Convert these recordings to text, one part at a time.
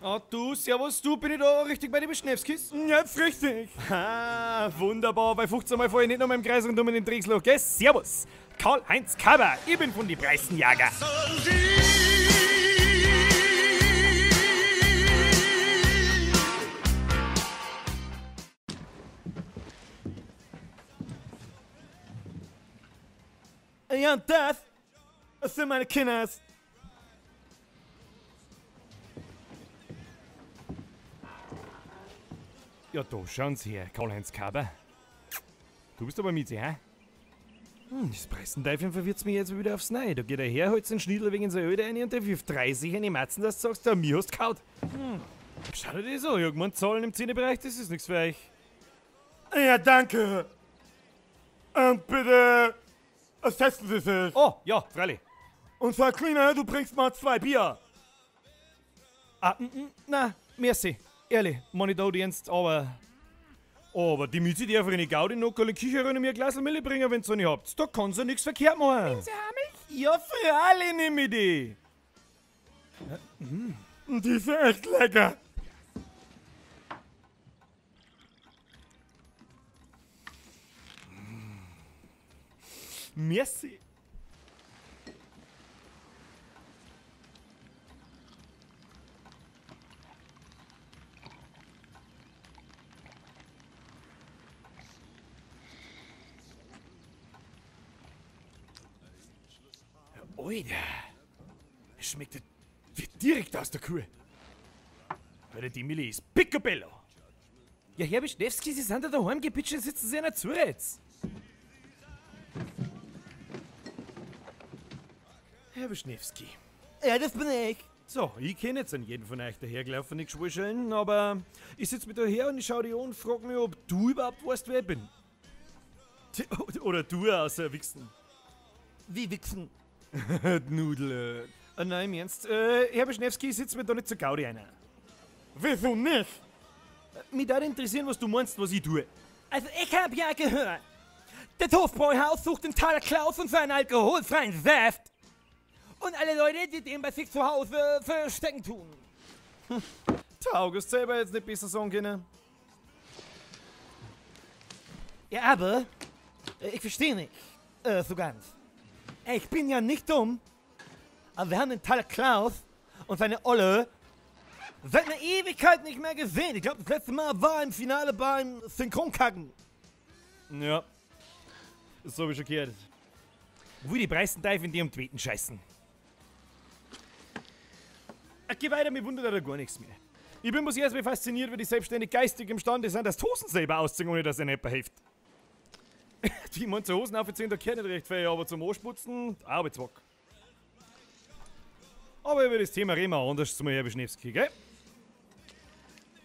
Ah, du, servus, du, bin ich da richtig bei den Beschnewskis? Jetzt richtig. Ah, wunderbar, bei 15 Mal fahr ich nicht noch mal im Kreis rund um den Drechsloch, gell? Servus, Karl-Heinz Kaber, ich bin von die Preißenjäger. Ja, und das sind meine Kinders. Ja, da schauen Sie her, Karl-Heinz Kaber. Du bist aber mit, hä? Das Preißenteufel verwirrt mich jetzt wieder aufs Neue. Da geht er her, holt seinen Schniedel wegen seiner Öde rein und der wirft 30 eine Matzen, dass du sagst, mir hast du gehaut. Schau dir das an, Jürgen, Zahlen im Zähnebereich, das ist nichts für euch. Ja, danke. Und bitte testen Sie sich. Oh, ja, freilich. Und Frau Cleaner, du bringst mal 2 Bier. Na, merci. Ehrlich, meine Audienz, aber die Mütze darf ich nicht Gaudi noch keine Küche rein mir ein Glas Milch bringen, wenn ihr nicht habt. Da kann's ja nichts verkehrt machen. Sie haben mich? Ja, freilich nehme ich die. Die ist echt lecker. Merci. Alter, es schmeckt wie direkt aus der Kuh. Alter, die Milli ist picobello. Ja, Herr Beschnewski, Sie sind da daheim gepitcht und sitzen Sie einer zu jetzt. Herr Beschnewski. Ja, das bin ich. So, ich kenne jetzt an jeden von euch dahergelaufene Geschwurscheln, aber ich sitze mit daher und ich schau dich an und frag mich, ob du überhaupt weißt, wer ich bin. Oder du außer Wichsen. Wie wichsen? Die Nudel. Nein, im Ernst. Herr Beschnewski, ich sitze mir da nicht zur Gaudi einer. Wieso nicht? Mich würde interessieren, was du meinst, was ich tue. Also ich hab ja gehört, das Hofbräuhaus sucht den Taler Klaus und seinen alkoholfreien Saft. Und alle Leute, die den bei sich zu Hause verstecken tun. Der August selber jetzt nicht besser sagen können. Ja, aber ich verstehe nicht so ganz. Ich bin ja nicht dumm, aber wir haben den Taler Klaus und seine Olle seit einer Ewigkeit nicht mehr gesehen. Ich glaube, das letzte Mal war im Finale beim Synchronkacken. Ja. Das hab ich schon gehört. Wo die Preißenteufel in die um Tweeten scheißen. Geh weiter, mir wundert da gar nichts mehr. Ich bin bloß erstmal fasziniert, wie die selbstständig geistig imstande sind, das Hosen selber ausziehen, ohne dass ihnen jemand hilft. Die man zur Hosen aufziehen, da gehört nicht recht viel, aber zum Anputzen, Arbeitswack. Aber über das Thema reden wir anders zu Herr Beschnewski, gell?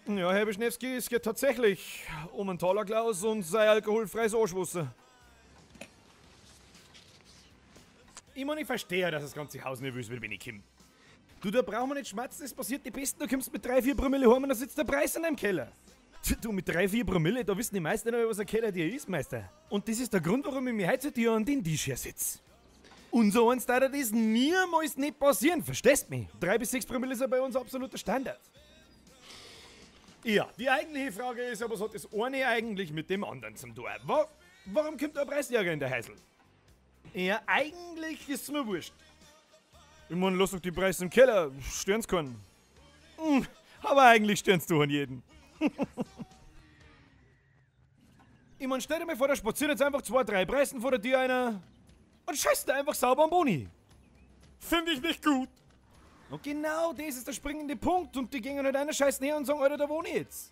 Ja, Herr Beschnewski, es geht tatsächlich um einen Taler Klaus und sein alkoholfreies Anschwusser. Ich meine, ich verstehe, dass das ganze Haus nervös wird, wenn ich komme. Du, da brauchen wir nicht schmatzen, es passiert die Besten, du kommst mit 3-4 Promille heim und da sitzt der Preis in deinem Keller. Du, mit 3-4 Promille, da wissen die meisten nicht mehr, was ein Keller dir ist, Meister. Und das ist der Grund, warum ich mich heute zu dir an den Tisch hier sitze. Und so eins darf das niemals nicht passieren, verstehst mich? 3-6 Promille ist ja bei uns absoluter Standard. Ja, die eigentliche Frage ist ja, was hat das eine eigentlich mit dem anderen zum tun? Warum kommt der Preisjäger in der Heisel? Ja, eigentlich ist es mir wurscht. Ich meine, lass doch die Preise im Keller, stören's können. Aber eigentlich stören's doch an jeden. Ich meine, stell dir mal vor, da spazieren jetzt einfach 2-3 Preisen vor der Tür einer und scheißt da einfach sauber am Boni. Finde ich nicht gut. Und genau das ist der springende Punkt und die gehen halt einer scheißen her und sagen, Alter, da wohne ich jetzt.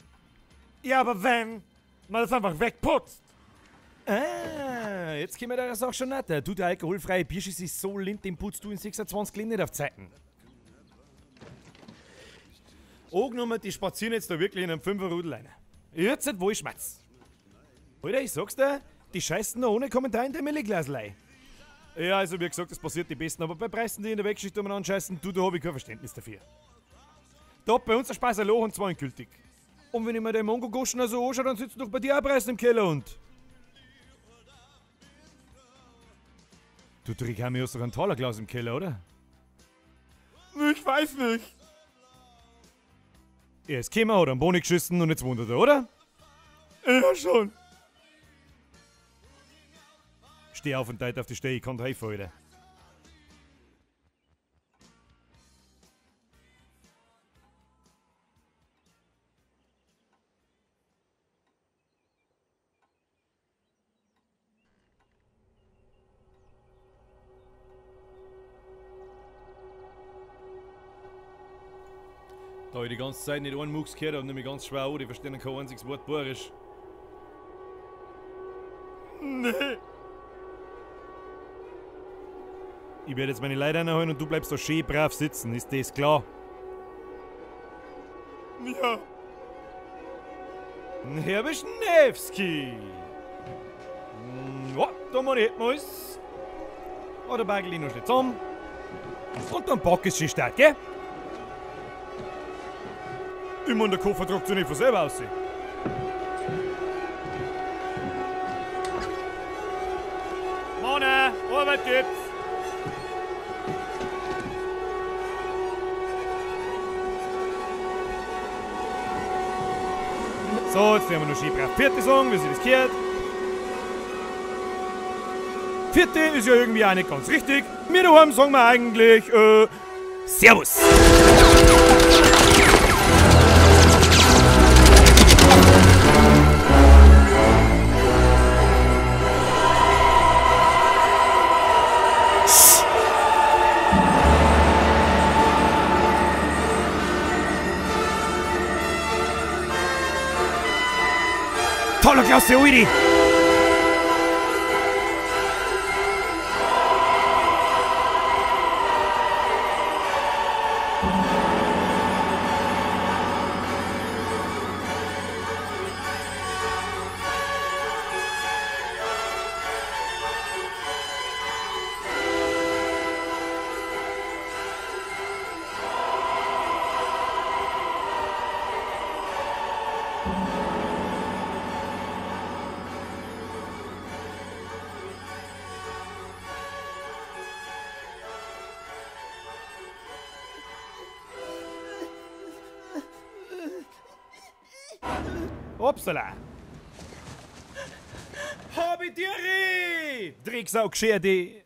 Ja, aber wenn man das einfach wegputzt. Ah, jetzt können wir das auch schon nicht. Du, der alkoholfreie Bierschiss ist so lint, den putzt du in 26 Lin nicht auf Zeiten. Angenommen, die spazieren jetzt da wirklich in einem 5er-Rudel rein. Jetzt nicht, wo ich schmatz. Alter, ich sag's dir, die scheißen da ohne Kommentar in der Milliglaslei. Ja, also wie gesagt, das passiert die Besten, aber bei Preisen, die in der Wegschicht umeinander scheißen, da hab ich kein Verständnis dafür. Da hat bei uns der Speis ein Loch und 2 endgültig. Und wenn ich mir den Mongo-Goschen also anschaue, dann sitzen doch bei dir auch Preisen im Keller und... Du Trick, haben wir doch ein Talerglas im Keller, oder? Ich weiß nicht. Er ist gekommen, hat einen Bohnen geschissen und jetzt wundert er, oder? Ja, schon. Steh auf und deit auf die Stelle, ich kann dir helfen, Alter. Da ich die ganze Zeit nicht einen Mucks gehört habe, nehme ich ganz schwer an, ich verstehe kein einziges Wort Borisch. Nee. Ich werde jetzt meine Leute reinholen und du bleibst da schön brav sitzen, ist das klar? Ja. Herr Wischnewski. Ja, da muss ich hätten wir's. Oder bagel ich noch schnell zusammen. Und dann pack ich es stark, gell? Ich meine, der Koffer tragt sich nicht von selber aussehen. Mona, Arbeit gibt's! So, jetzt werden wir noch schön brav Vierte sagen, wie sie das gehört. Vierte ist ja irgendwie auch nicht ganz richtig. Wir daheim sagen wir eigentlich, Servus! Tolle Klasse, Uidi! Upsala! Habitieri! Drecksau geschert die!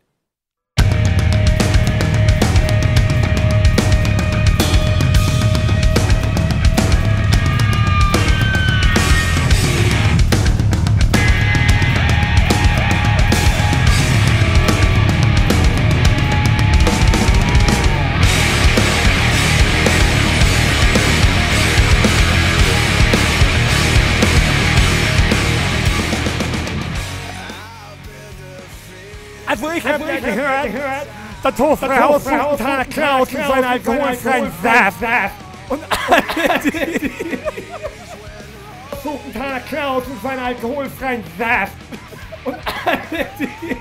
Also ich habe gehört, der Toasthaus Santa Claus mit seinem alkoholfreien Saft. Und alle die... Santa Claus mit seinem alkoholfreien Saft. Und alle die...